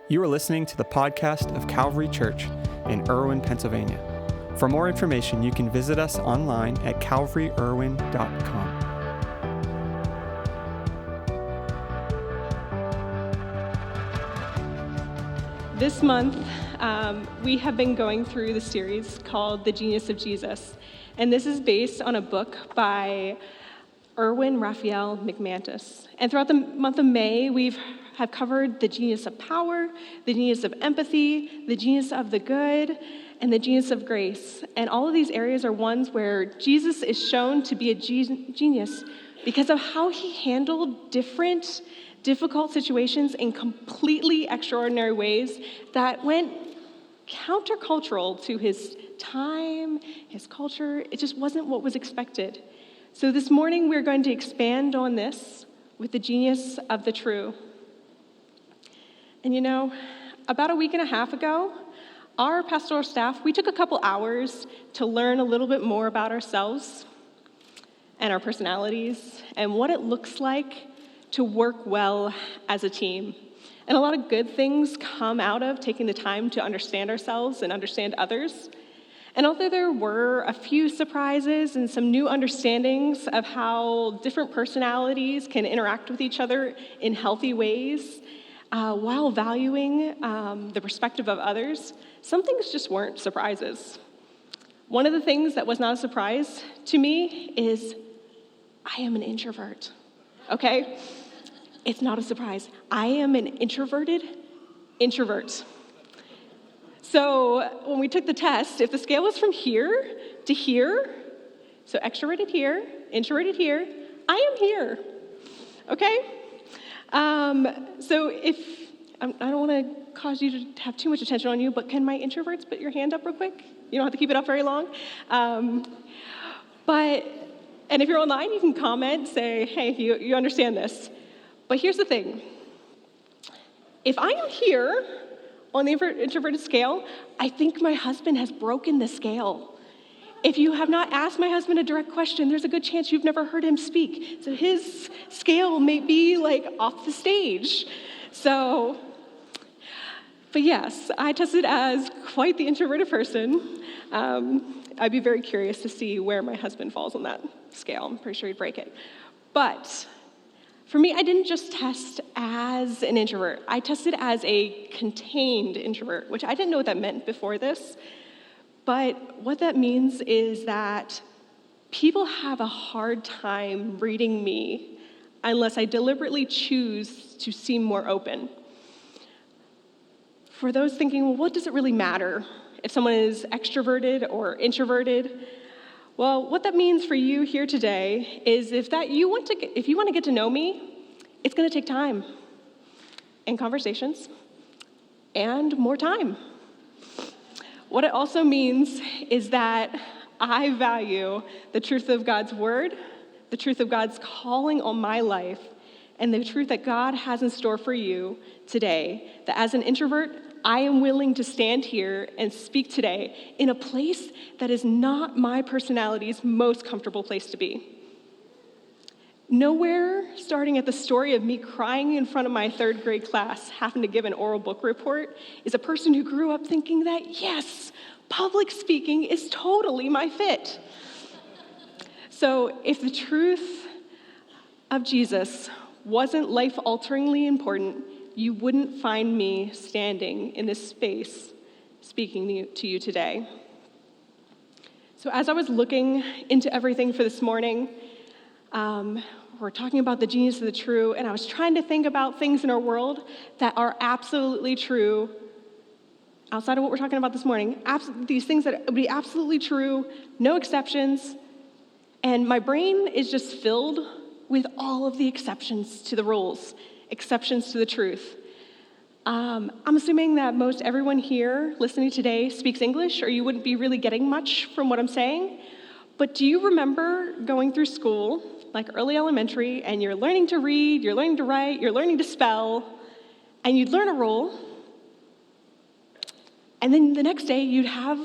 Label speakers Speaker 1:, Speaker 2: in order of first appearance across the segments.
Speaker 1: You are listening to the podcast of Calvary Church in Irwin, Pennsylvania. For more information, you can visit us online at calvaryirwin.com.
Speaker 2: This month, we have been going through the series called The Genius of Jesus. And this is based on a book by Erwin Raphael McManus. And throughout the month of May, we have covered the genius of power, the genius of empathy, the genius of the good, and the genius of grace. And all of these areas are ones where Jesus is shown to be a genius because of how he handled difficult situations in completely extraordinary ways that went countercultural to his time, his culture. It just wasn't what was expected. So this morning, we're going to expand on this with the genius of the true. And you know, about a week and a half ago, our pastoral staff, we took a couple hours to learn a little bit more about ourselves and our personalities and what it looks like to work well as a team. And a lot of good things come out of taking the time to understand ourselves and understand others. And although there were a few surprises and some new understandings of how different personalities can interact with each other in healthy ways, while valuing the perspective of others, some things just weren't surprises. One of the things that was not a surprise to me is I am an introvert, okay? It's not a surprise. I am an introverted introvert. So when we took the test, if the scale was from here to here, so extroverted here, introverted here, I am here, okay? So I don't want to cause you to have too much attention on you, but can my introverts put your hand up real quick? You don't have to keep it up very long. And if you're online, you can comment, say, hey, you understand this. But here's the thing. If I am here on the introverted scale, I think my husband has broken the scale. If you have not asked my husband a direct question, there's a good chance you've never heard him speak. So his scale may be like off the stage. But yes, I tested as quite the introverted person. I'd be very curious to see where my husband falls on that scale. I'm pretty sure he'd break it. But for me, I didn't just test as an introvert. I tested as a contained introvert, which I didn't know what that meant before this. But what that means is that people have a hard time reading me unless I deliberately choose to seem more open. For those thinking, well, what does it really matter if someone is extroverted or introverted? Well, what that means for you here today is if you want to get to know me, it's going to take time and conversations and more time. What it also means is that I value the truth of God's word, the truth of God's calling on my life, and the truth that God has in store for you today. That as an introvert, I am willing to stand here and speak today in a place that is not my personality's most comfortable place to be. Nowhere, starting at the story of me crying in front of my third grade class, having to give an oral book report, is a person who grew up thinking that, yes, public speaking is totally my fit. So if the truth of Jesus wasn't life-alteringly important, you wouldn't find me standing in this space speaking to you today. So as I was looking into everything for this morning, we're talking about the genius of the true, and I was trying to think about things in our world that are absolutely true, outside of what we're talking about this morning, these things that would be absolutely true, no exceptions, and my brain is just filled with all of the exceptions to the rules, exceptions to the truth. I'm assuming that most everyone here listening today speaks English, or you wouldn't be really getting much from what I'm saying. But do you remember going through school, like early elementary, and you're learning to read, you're learning to write, you're learning to spell, and you'd learn a rule, and then the next day you'd have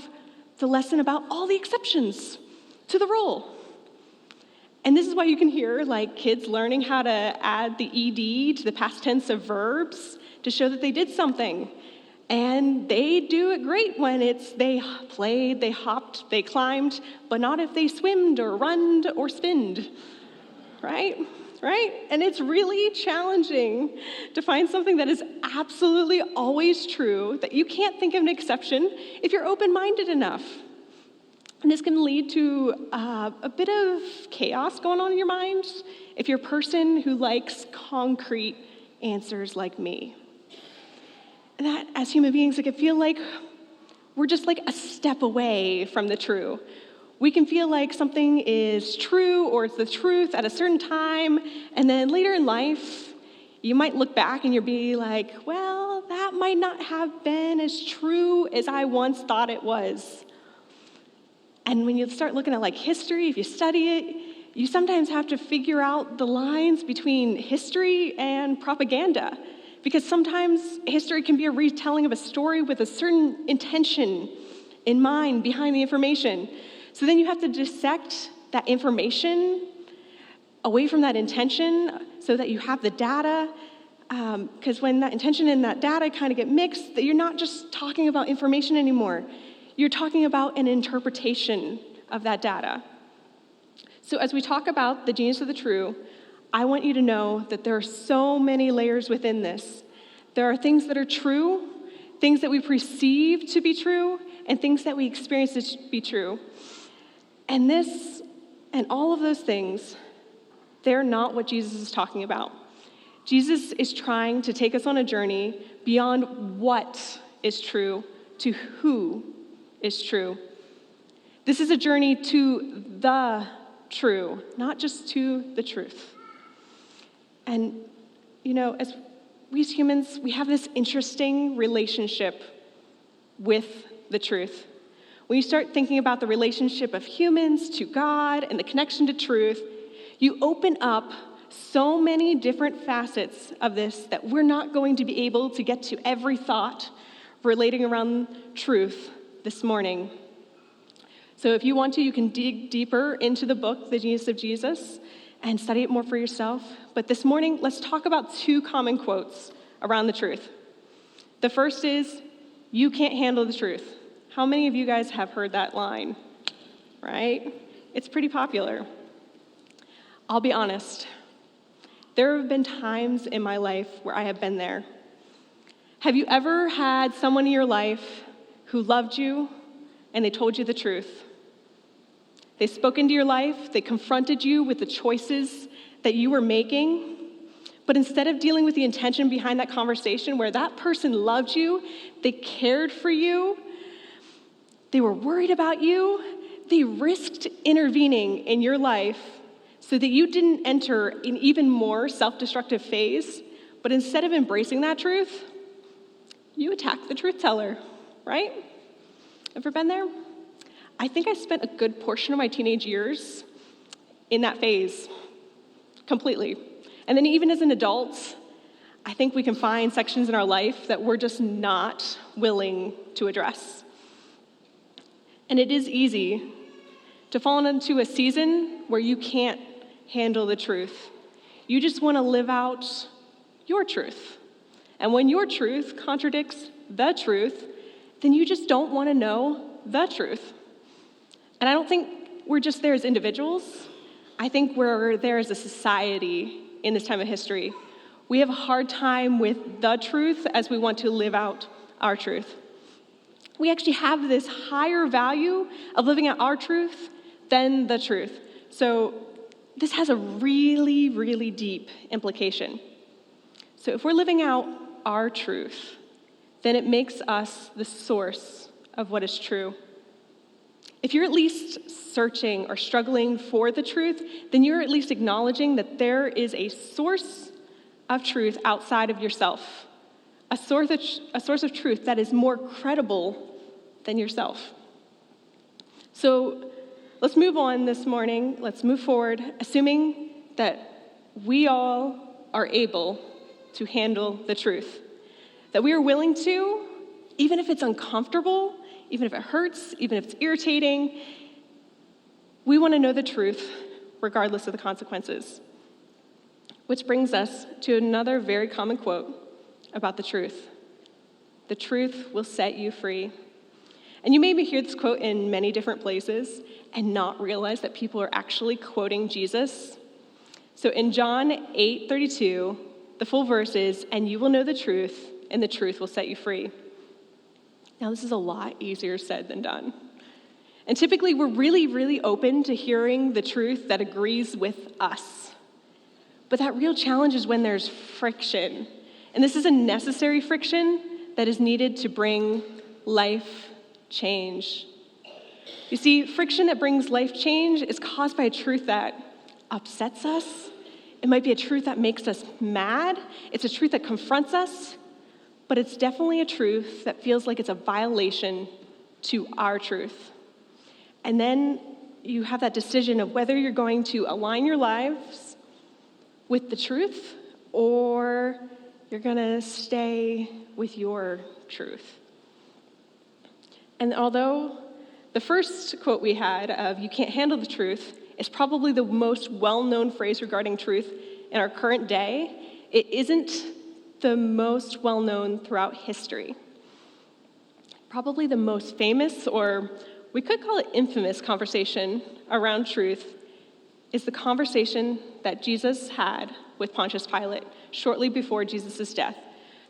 Speaker 2: the lesson about all the exceptions to the rule. And this is why you can hear like kids learning how to add the ed to the past tense of verbs to show that they did something. And they do it great when it's they played, they hopped, they climbed, but not if they swimmed or runned or spinned, right? And it's really challenging to find something that is absolutely always true, that you can't think of an exception if you're open-minded enough. And this can lead to a bit of chaos going on in your mind if you're a person who likes concrete answers like me. And that, as human beings, it can feel like we're just like a step away from the true. We can feel like something is true or it's the truth at a certain time, and then later in life, you might look back and you'll be like, well, that might not have been as true as I once thought it was. And when you start looking at like history, if you study it, you sometimes have to figure out the lines between history and propaganda. Because sometimes history can be a retelling of a story with a certain intention in mind behind the information. So then you have to dissect that information away from that intention so that you have the data. Because when that intention and that data kind of get mixed, that you're not just talking about information anymore. You're talking about an interpretation of that data. So as we talk about the genius of the true, I want you to know that there are so many layers within this. There are things that are true, things that we perceive to be true, and things that we experience to be true. And this, and all of those things, they're not what Jesus is talking about. Jesus is trying to take us on a journey beyond what is true to who is true. This is a journey to the true, not just to the truth. And, as we as humans, we have this interesting relationship with the truth. When you start thinking about the relationship of humans to God and the connection to truth, you open up so many different facets of this that we're not going to be able to get to every thought relating around truth this morning. So if you want to, you can dig deeper into the book, The Genius of Jesus, and study it more for yourself. But this morning, let's talk about two common quotes around the truth. The first is, "You can't handle the truth." How many of you guys have heard that line, right? It's pretty popular. I'll be honest. There have been times in my life where I have been there. Have you ever had someone in your life who loved you and they told you the truth? They spoke into your life, they confronted you with the choices that you were making, but instead of dealing with the intention behind that conversation where that person loved you, they cared for you, they were worried about you, they risked intervening in your life so that you didn't enter an even more self-destructive phase, but instead of embracing that truth, you attacked the truth teller, right? Ever been there? I think I spent a good portion of my teenage years in that phase, completely. And then even as an adult, I think we can find sections in our life that we're just not willing to address. And it is easy to fall into a season where you can't handle the truth. You just want to live out your truth. And when your truth contradicts the truth, then you just don't want to know the truth. And I don't think we're just there as individuals. I think we're there as a society in this time of history. We have a hard time with the truth as we want to live out our truth. We actually have this higher value of living out our truth than the truth. So this has a really, really deep implication. So if we're living out our truth, then it makes us the source of what is true. If you're at least searching or struggling for the truth, then you're at least acknowledging that there is a source of truth outside of yourself, a source of truth that is more credible than yourself. So let's move on this morning. Let's move forward, assuming that we all are able to handle the truth, that we are willing to, even if it's uncomfortable, even if it hurts, even if it's irritating. We want to know the truth regardless of the consequences. Which brings us to another very common quote about the truth. The truth will set you free. And you maybe hear this quote in many different places and not realize that people are actually quoting Jesus. So in John 8:32, the full verse is, "And you will know the truth, and the truth will set you free." Now, this is a lot easier said than done. And typically, we're really, really open to hearing the truth that agrees with us. But that real challenge is when there's friction. And this is a necessary friction that is needed to bring life change. You see, friction that brings life change is caused by a truth that upsets us. It might be a truth that makes us mad. It's a truth that confronts us. But it's definitely a truth that feels like it's a violation to our truth. And then you have that decision of whether you're going to align your lives with the truth or you're going to stay with your truth. And although the first quote we had of "you can't handle the truth" is probably the most well-known phrase regarding truth in our current day, it isn't the most well-known throughout history. Probably the most famous, or we could call it infamous, conversation around truth is the conversation that Jesus had with Pontius Pilate shortly before Jesus' death.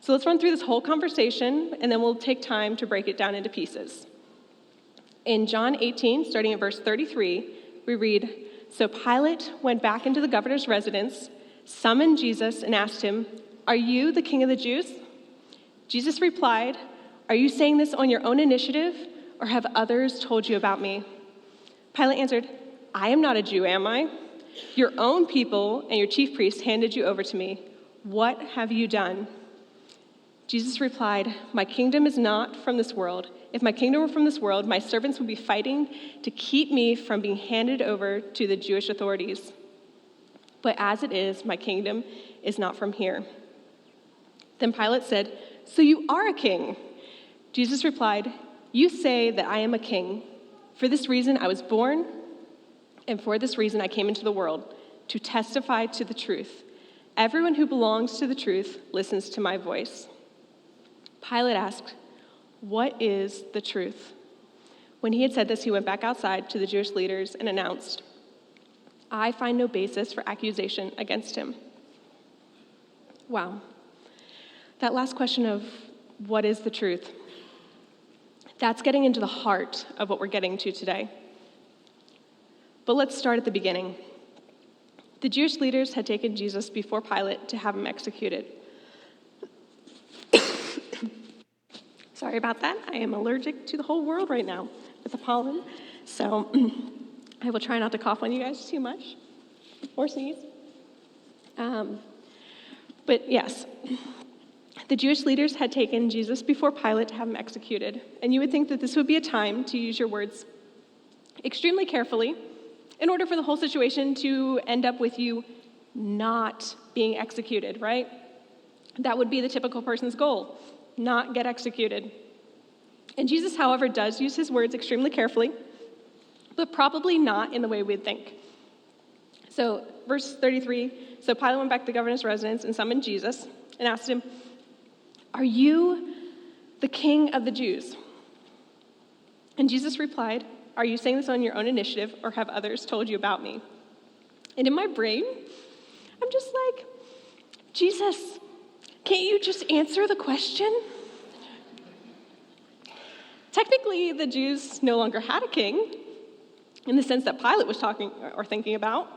Speaker 2: So let's run through this whole conversation, and then we'll take time to break it down into pieces. In John 18, starting at verse 33, we read, "So Pilate went back into the governor's residence, summoned Jesus, and asked him, 'Are you the king of the Jews?' Jesus replied, 'Are you saying this on your own initiative, or have others told you about me?' Pilate answered, 'I am not a Jew, am I? Your own people and your chief priests handed you over to me. What have you done?' Jesus replied, 'My kingdom is not from this world. If my kingdom were from this world, my servants would be fighting to keep me from being handed over to the Jewish authorities. But as it is, my kingdom is not from here.' Then Pilate said, 'So you are a king?' Jesus replied, 'You say that I am a king. For this reason I was born, and for this reason I came into the world, to testify to the truth. Everyone who belongs to the truth listens to my voice.' Pilate asked, 'What is the truth?' When he had said this, he went back outside to the Jewish leaders and announced, 'I find no basis for accusation against him.'" Wow. That last question of what is the truth? That's getting into the heart of what we're getting to today. But let's start at the beginning. The Jewish leaders had taken Jesus before Pilate to have him executed. Sorry about that. I am allergic to the whole world right now with the pollen. So I will try not to cough on you guys too much or sneeze. But yes, the Jewish leaders had taken Jesus before Pilate to have him executed. And you would think that this would be a time to use your words extremely carefully in order for the whole situation to end up with you not being executed, right? That would be the typical person's goal, not get executed. And Jesus, however, does use his words extremely carefully, but probably not in the way we'd think. So, verse 33, "So Pilate went back to the governor's residence and summoned Jesus and asked him, 'Are you the king of the Jews?' And Jesus replied, 'Are you saying this on your own initiative, or have others told you about me?' And in my brain, I'm just like, Jesus, can't you just answer the question? Technically, the Jews no longer had a king, in the sense that Pilate was talking or thinking about.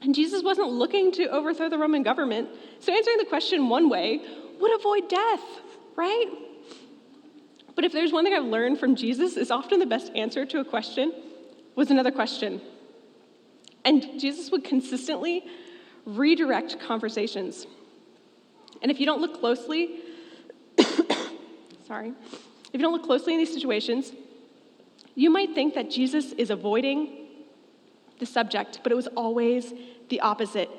Speaker 2: And Jesus wasn't looking to overthrow the Roman government, so answering the question one way would avoid death, right? But if there's one thing I've learned from Jesus, is often the best answer to a question was another question. And Jesus would consistently redirect conversations. And if you don't look closely, if you don't look closely in these situations, you might think that Jesus is avoiding the subject, but it was always the opposite.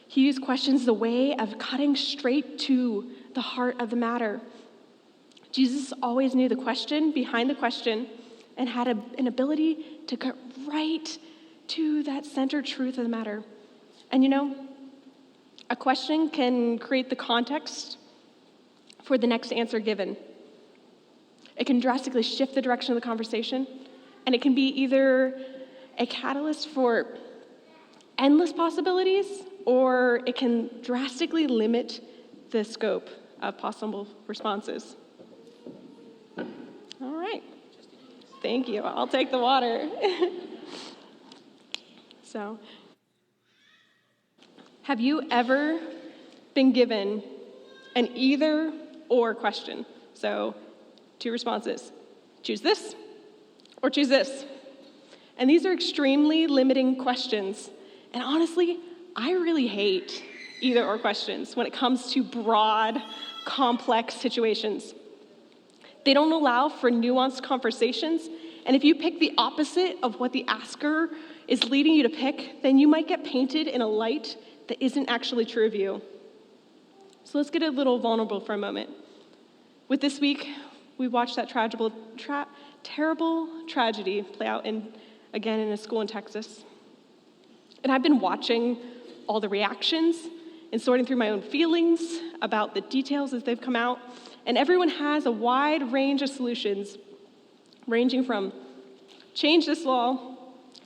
Speaker 2: He used questions as a way of cutting straight to the heart of the matter. Jesus always knew the question behind the question and had an ability to cut right to that center truth of the matter. And a question can create the context for the next answer given. It can drastically shift the direction of the conversation, and it can be either a catalyst for endless possibilities, or it can drastically limit the scope of possible responses. All right. Thank you. I'll take the water. So, have you ever been given an either or question? So, 2 responses. Choose this or choose this. And these are extremely limiting questions. And honestly, I really hate either or questions when it comes to broad, complex situations. They don't allow for nuanced conversations. And if you pick the opposite of what the asker is leading you to pick, then you might get painted in a light that isn't actually true of you. So let's get a little vulnerable for a moment. With this week, we watched that terrible tragedy play out again in a school in Texas. And I've been watching all the reactions and sorting through my own feelings about the details as they've come out. And everyone has a wide range of solutions, ranging from change this law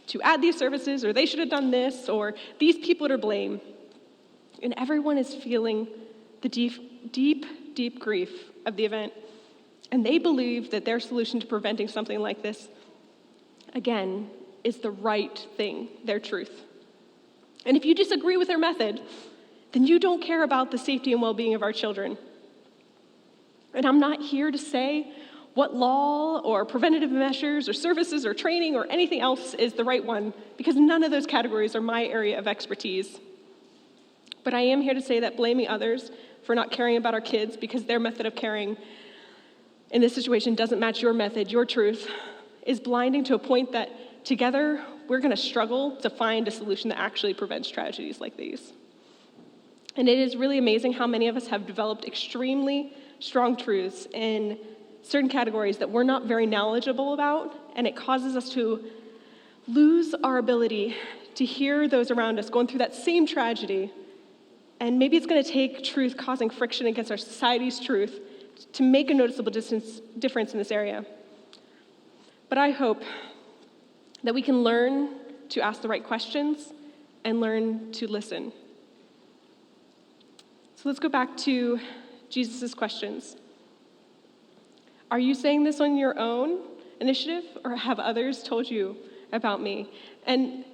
Speaker 2: to add these services, or they should have done this, or these people are to blame. And everyone is feeling the deep grief of the event. And they believe that their solution to preventing something like this, again, is the right thing, their truth. And if you disagree with their method, then you don't care about the safety and well-being of our children. And I'm not here to say what law or preventative measures or services or training or anything else is the right one, because none of those categories are my area of expertise. But I am here to say that blaming others for not caring about our kids because their method of caring in this situation doesn't match your method, your truth, is blinding to a point that together we're going to struggle to find a solution that actually prevents tragedies like these. And it is really amazing how many of us have developed extremely strong truths in certain categories that we're not very knowledgeable about, and it causes us to lose our ability to hear those around us going through that same tragedy. And maybe it's going to take truth causing friction against our society's truth to make a noticeable difference in this area. But I hope that we can learn to ask the right questions and learn to listen. So let's go back to Jesus' questions. Are you saying this on your own initiative, or have others told you about me? And,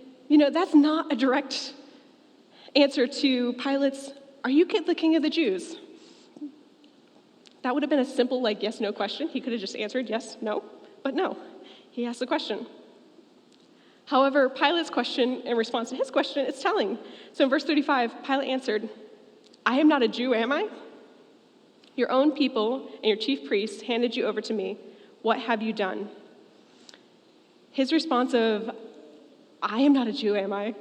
Speaker 2: that's not a direct answer to Pilate's, are you the king of the Jews? That would have been a simple, yes, no question. He could have just answered yes, no, but no. He asked the question. However, Pilate's question in response to his question, it's telling. So in verse 35, Pilate answered, I am not a Jew, am I? Your own people and your chief priests handed you over to me. What have you done? His response of, I am not a Jew, am I?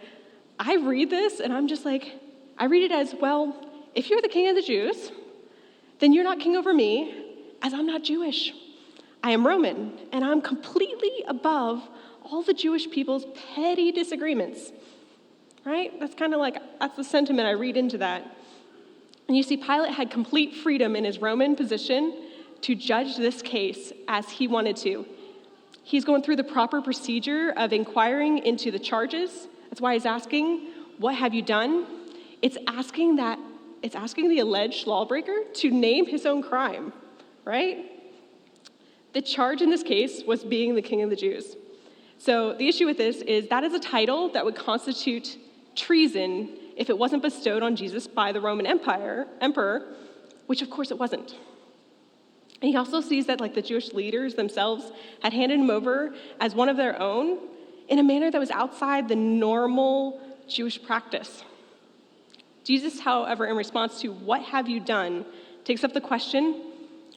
Speaker 2: I read this and I'm just I read it as, well, if you're the king of the Jews, then you're not king over me, as I'm not Jewish. I am Roman, and I'm completely above all the Jewish people's petty disagreements, right? That's kind of that's the sentiment I read into that. And you see, Pilate had complete freedom in his Roman position to judge this case as he wanted to. He's going through the proper procedure of inquiring into the charges. That's why he's asking, what have you done? It's asking the alleged lawbreaker to name his own crime, right? The charge in this case was being the king of the Jews. So the issue with this is that is a title that would constitute treason if it wasn't bestowed on Jesus by the Roman emperor, which of course it wasn't. And he also sees that the Jewish leaders themselves had handed him over as one of their own in a manner that was outside the normal Jewish practice. Jesus, however, in response to what have you done, takes up the question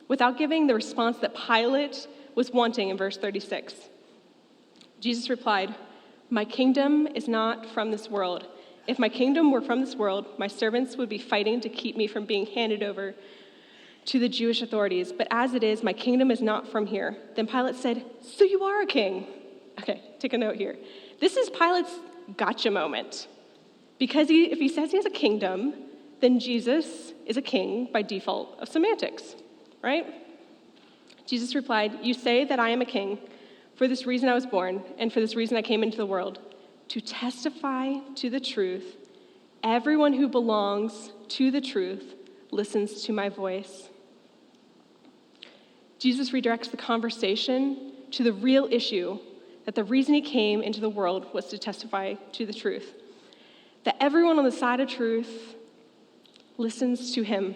Speaker 2: without giving the response that Pilate was wanting in verse 36. Jesus replied, my kingdom is not from this world. If my kingdom were from this world, my servants would be fighting to keep me from being handed over to the Jewish authorities. But as it is, my kingdom is not from here. Then Pilate said, so you are a king. Okay, take a note here. This is Pilate's gotcha moment. Because if he says he has a kingdom, then Jesus is a king by default of semantics, right? Jesus replied, "You say that I am a king. For this reason I was born, and for this reason I came into the world, to testify to the truth. Everyone who belongs to the truth listens to my voice." Jesus redirects the conversation to the real issue, that the reason he came into the world was to testify to the truth. That everyone on the side of truth listens to him.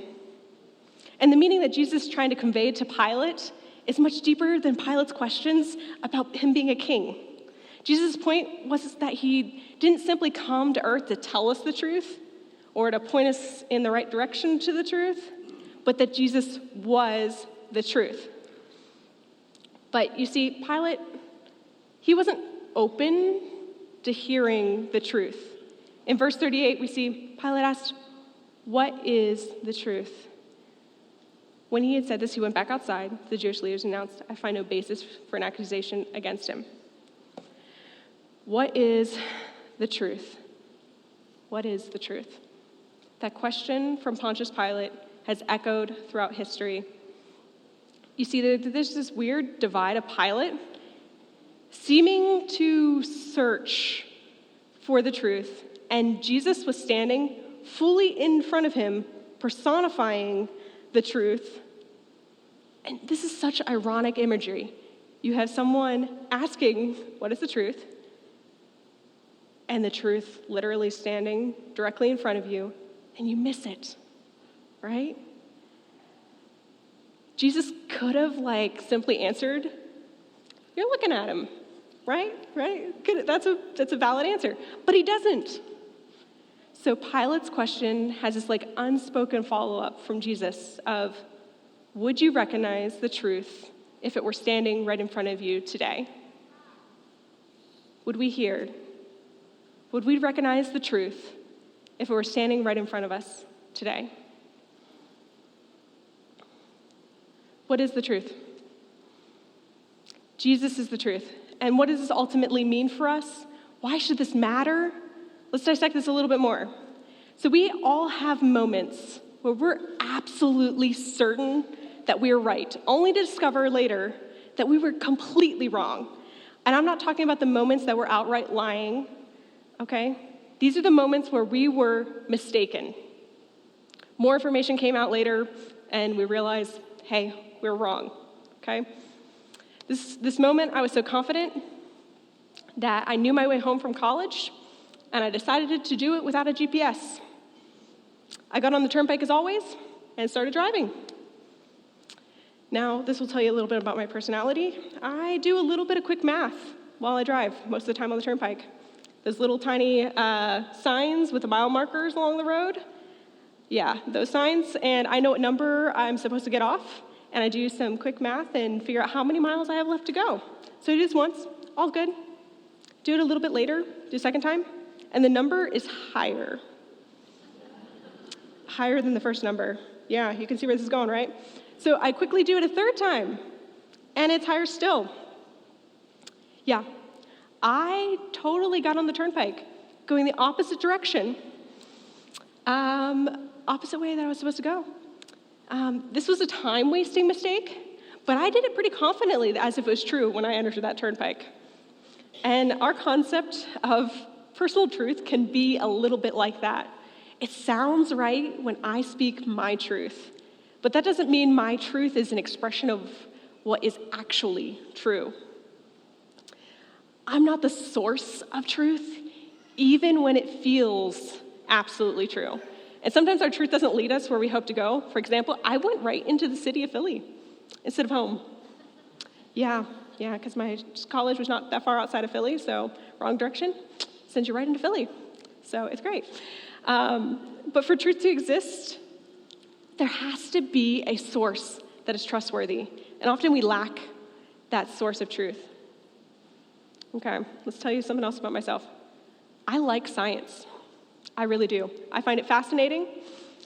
Speaker 2: And the meaning that Jesus is trying to convey to Pilate is much deeper than Pilate's questions about him being a king. Jesus' point was that he didn't simply come to earth to tell us the truth or to point us in the right direction to the truth, but that Jesus was the truth. But you see, Pilate, he wasn't open to hearing the truth. In verse 38, we see Pilate asked, "What is the truth?" When he had said this, he went back outside. The Jewish leaders announced, "I find no basis for an accusation against him." What is the truth? What is the truth? That question from Pontius Pilate has echoed throughout history. You see, there's this weird divide of Pilate seeming to search for the truth, and Jesus was standing fully in front of him, personifying the truth. And this is such ironic imagery. You have someone asking, "What is the truth?" And the truth literally standing directly in front of you, and you miss it, right? Jesus could have simply answered, "You're looking at him," right? That's a valid answer, but he doesn't. So Pilate's question has this unspoken follow-up from Jesus of, would you recognize the truth if it were standing right in front of you today? Would we hear? Would we recognize the truth if it were standing right in front of us today? What is the truth? Jesus is the truth. And what does this ultimately mean for us? Why should this matter? Let's dissect this a little bit more. So we all have moments where we're absolutely certain that we are right, only to discover later that we were completely wrong. And I'm not talking about the moments that we're outright lying, okay? These are the moments where we were mistaken. More information came out later, and we realized, hey, we're wrong, okay? This moment, I was so confident that I knew my way home from college, and I decided to do it without a GPS. I got on the turnpike as always and started driving. Now, this will tell you a little bit about my personality. I do a little bit of quick math while I drive, most of the time on the turnpike. Those little tiny signs with the mile markers along the road, yeah, those signs, and I know what number I'm supposed to get off, and I do some quick math and figure out how many miles I have left to go. So I do this once, all good. Do it a little bit later, do a second time, and the number is higher. Higher than the first number. Yeah, you can see where this is going, right? So I quickly do it a third time, and it's higher still. Yeah, I totally got on the turnpike, going the opposite direction, opposite way that I was supposed to go. This was a time-wasting mistake, but I did it pretty confidently as if it was true when I entered that turnpike. And our concept of personal truth can be a little bit like that. It sounds right when I speak my truth, but that doesn't mean my truth is an expression of what is actually true. I'm not the source of truth, even when it feels absolutely true. And sometimes our truth doesn't lead us where we hope to go. For example, I went right into the city of Philly instead of home. Yeah, because my college was not that far outside of Philly, so wrong direction, sends you right into Philly. So it's great. But for truth to exist, there has to be a source that is trustworthy. And often we lack that source of truth. Okay, let's tell you something else about myself. I like science. I really do. I find it fascinating.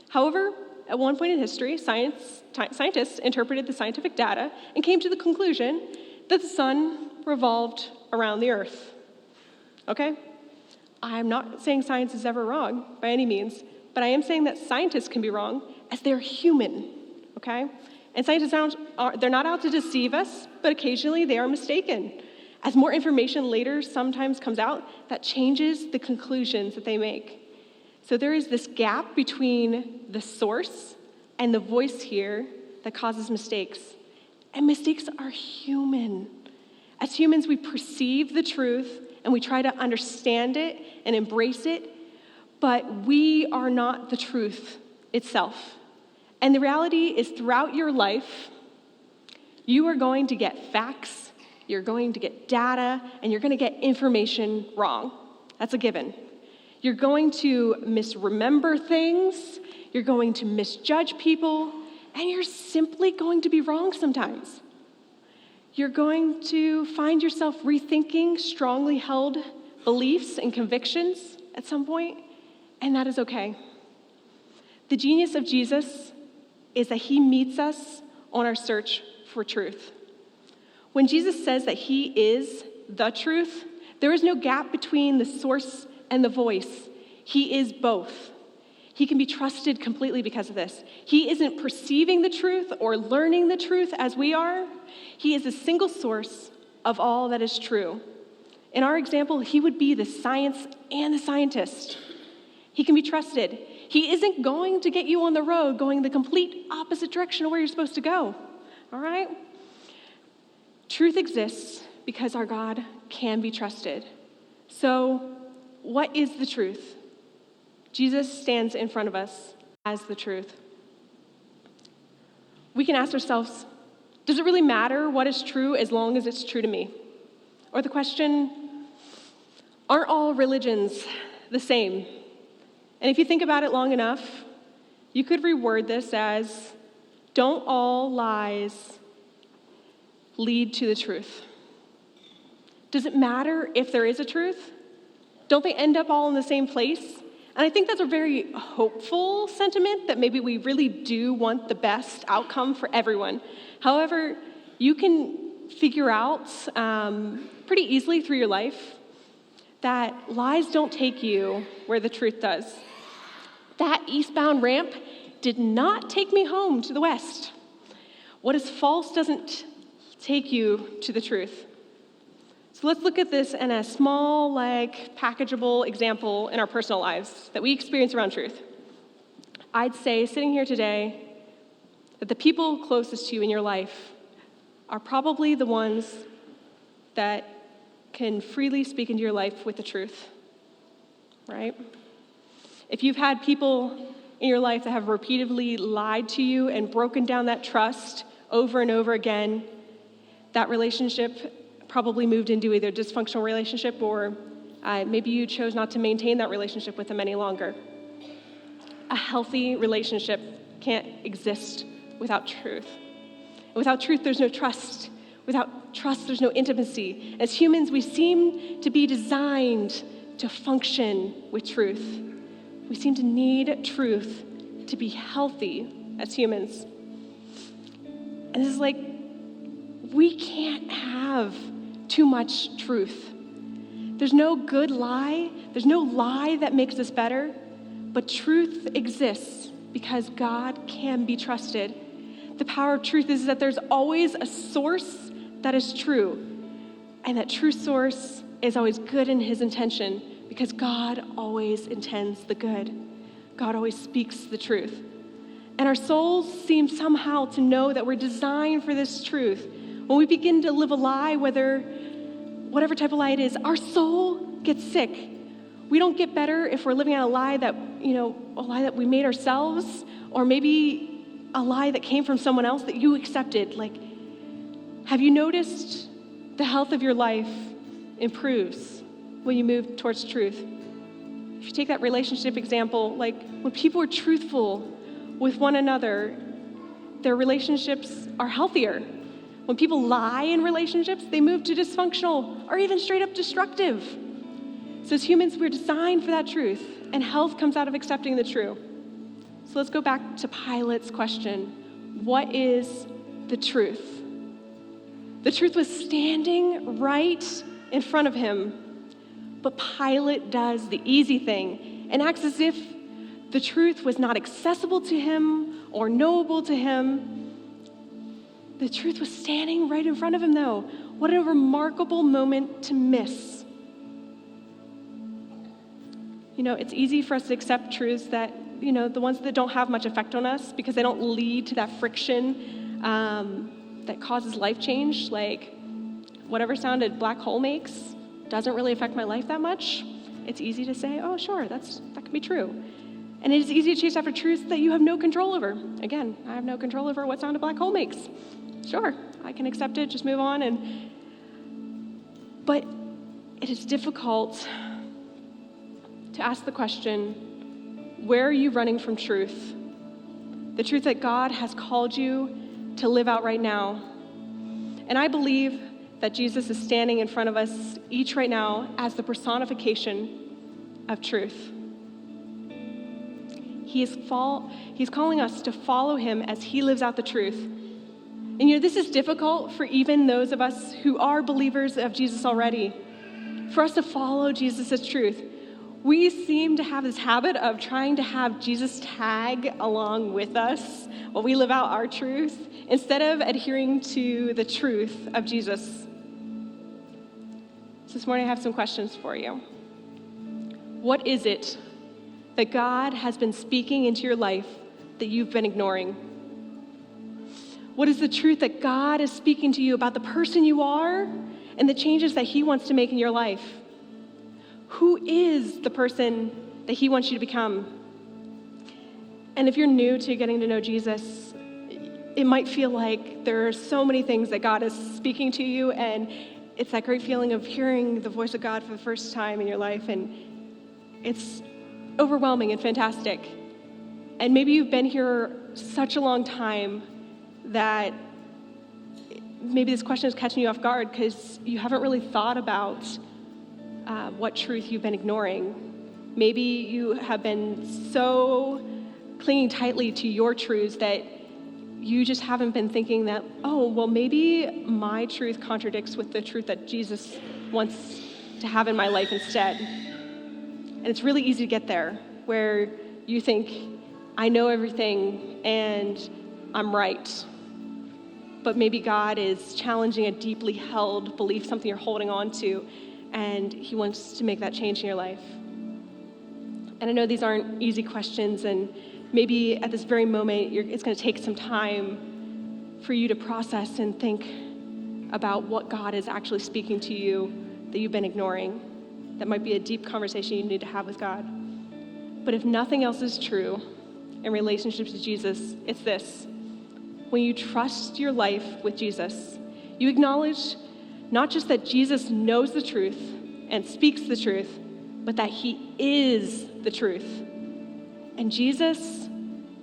Speaker 2: However, at one point in history, scientists interpreted the scientific data and came to the conclusion that the sun revolved around the earth. okay? I'm not saying science is ever wrong by any means, but I am saying that scientists can be wrong as they're human, okay? And scientists they're not out to deceive us, but occasionally they are mistaken. As more information later sometimes comes out, that changes the conclusions that they make. So there is this gap between the source and the voice here that causes mistakes. And mistakes are human. As humans, we perceive the truth and we try to understand it and embrace it, but we are not the truth itself. And the reality is, throughout your life, you are going to get facts, you're going to get data, and you're going to get information wrong. That's a given. You're going to misremember things, you're going to misjudge people, and you're simply going to be wrong sometimes. You're going to find yourself rethinking strongly held beliefs and convictions at some point, and that is okay. The genius of Jesus is that he meets us on our search for truth. When Jesus says that he is the truth, there is no gap between the source and the voice. He is both. He can be trusted completely because of this. He isn't perceiving the truth or learning the truth as we are. He is a single source of all that is true. In our example, he would be the science and the scientist. He can be trusted. He isn't going to get you on the road going the complete opposite direction of where you're supposed to go. All right? Truth exists because our God can be trusted. So, what is the truth? Jesus stands in front of us as the truth. We can ask ourselves, does it really matter what is true as long as it's true to me? Or the question, aren't all religions the same? And if you think about it long enough, you could reword this as, don't all lies lead to the truth? Does it matter if there is a truth? Don't they end up all in the same place? And I think that's a very hopeful sentiment, that maybe we really do want the best outcome for everyone. However, you can figure out pretty easily through your life that lies don't take you where the truth does. That eastbound ramp did not take me home to the west. What is false doesn't take you to the truth. So let's look at this in a small, packageable example in our personal lives that we experience around truth. I'd say, sitting here today, that the people closest to you in your life are probably the ones that can freely speak into your life with the truth, right? If you've had people in your life that have repeatedly lied to you and broken down that trust over and over again, that relationship probably moved into either a dysfunctional relationship or maybe you chose not to maintain that relationship with them any longer. A healthy relationship can't exist without truth. And without truth, there's no trust. Without trust, there's no intimacy. As humans, we seem to be designed to function with truth. We seem to need truth to be healthy as humans. And this is we can't have too much truth. There's no good lie. There's no lie that makes us better. But truth exists because God can be trusted. The power of truth is that there's always a source that is true. And that true source is always good in his intention because God always intends the good. God always speaks the truth. And our souls seem somehow to know that we're designed for this truth. When we begin to live a lie, whatever type of lie it is, our soul gets sick. We don't get better if we're living out a lie that we made ourselves, or maybe a lie that came from someone else that you accepted. Have you noticed the health of your life improves when you move towards truth? If you take that relationship example, when people are truthful with one another, their relationships are healthier. When people lie in relationships, they move to dysfunctional or even straight up destructive. So as humans, we're designed for that truth, and health comes out of accepting the true. So let's go back to Pilate's question. What is the truth? The truth was standing right in front of him, But Pilate does the easy thing and acts as if the truth was not accessible to him or knowable to him. The truth was standing right in front of him, though. What a remarkable moment to miss. It's easy for us to accept truths that, the ones that don't have much effect on us because they don't lead to that friction that causes life change. Like whatever sound a black hole makes doesn't really affect my life that much. It's easy to say, oh, sure, that can be true. And it is easy to chase after truths that you have no control over. Again, I have no control over what sound a black hole makes. Sure, I can accept it, just move on. But it is difficult to ask the question, where are you running from truth? The truth that God has called you to live out right now. And I believe that Jesus is standing in front of us each right now as the personification of truth. He's calling us to follow him as he lives out the truth. And this is difficult for even those of us who are believers of Jesus already. For us to follow Jesus' truth. We seem to have this habit of trying to have Jesus tag along with us while we live out our truth, instead of adhering to the truth of Jesus. So this morning I have some questions for you. What is it that God has been speaking into your life that you've been ignoring? What is the truth that God is speaking to you about the person you are and the changes that he wants to make in your life? Who is the person that he wants you to become? And if you're new to getting to know Jesus, it might feel like there are so many things that God is speaking to you, and it's that great feeling of hearing the voice of God for the first time in your life, and it's overwhelming and fantastic. And maybe you've been here such a long time that maybe this question is catching you off guard because you haven't really thought about what truth you've been ignoring. Maybe you have been so clinging tightly to your truths that you just haven't been thinking that, oh, well, maybe my truth contradicts with the truth that Jesus wants to have in my life instead. And it's really easy to get there, where you think, I know everything and I'm right. But maybe God is challenging a deeply held belief, something you're holding on to, and he wants to make that change in your life. And I know these aren't easy questions, and maybe at this very moment, it's going to take some time for you to process and think about what God is actually speaking to you that you've been ignoring. That might be a deep conversation you need to have with God. But if nothing else is true in relationship to Jesus, it's this. When you trust your life with Jesus, you acknowledge not just that Jesus knows the truth and speaks the truth, but that he is the truth. And Jesus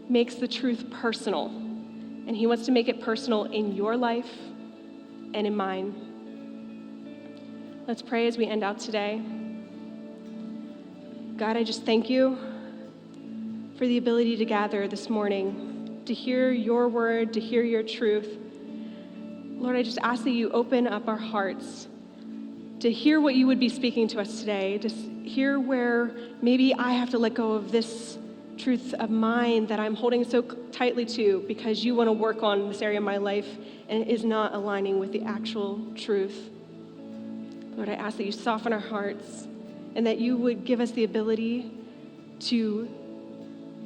Speaker 2: makes the truth personal, and he wants to make it personal in your life and in mine. Let's pray as we end out today. God, I just thank you for the ability to gather this morning, to hear your word, to hear your truth. Lord, I just ask that you open up our hearts to hear what you would be speaking to us today, to hear where maybe I have to let go of this truth of mine that I'm holding so tightly to because you want to work on this area of my life and it is not aligning with the actual truth. Lord, I ask that you soften our hearts and that you would give us the ability to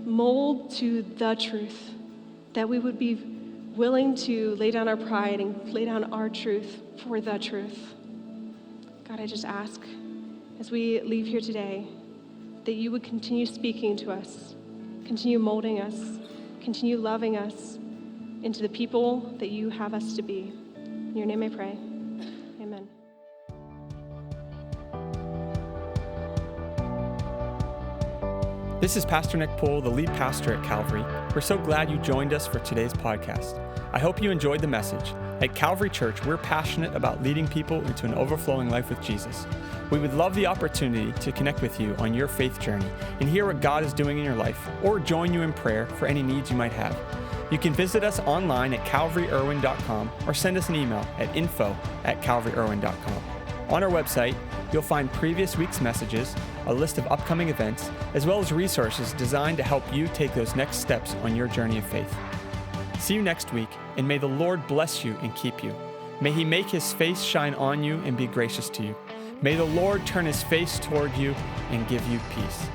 Speaker 2: mold to the truth, that we would be willing to lay down our pride and lay down our truth for the truth. God, I just ask as we leave here today that you would continue speaking to us, continue molding us, continue loving us into the people that you have us to be. In your name I pray. Amen.
Speaker 1: This is Pastor Nick Pohl, the lead pastor at Calvary. We're so glad you joined us for today's podcast. I hope you enjoyed the message. At Calvary Church, we're passionate about leading people into an overflowing life with Jesus. We would love the opportunity to connect with you on your faith journey and hear what God is doing in your life, or join you in prayer for any needs you might have. You can visit us online at calvaryirwin.com or send us an email at info@calvaryirwin.com. On our website, you'll find previous week's messages, a list of upcoming events, as well as resources designed to help you take those next steps on your journey of faith. See you next week, and may the Lord bless you and keep you. May he make his face shine on you and be gracious to you. May the Lord turn his face toward you and give you peace.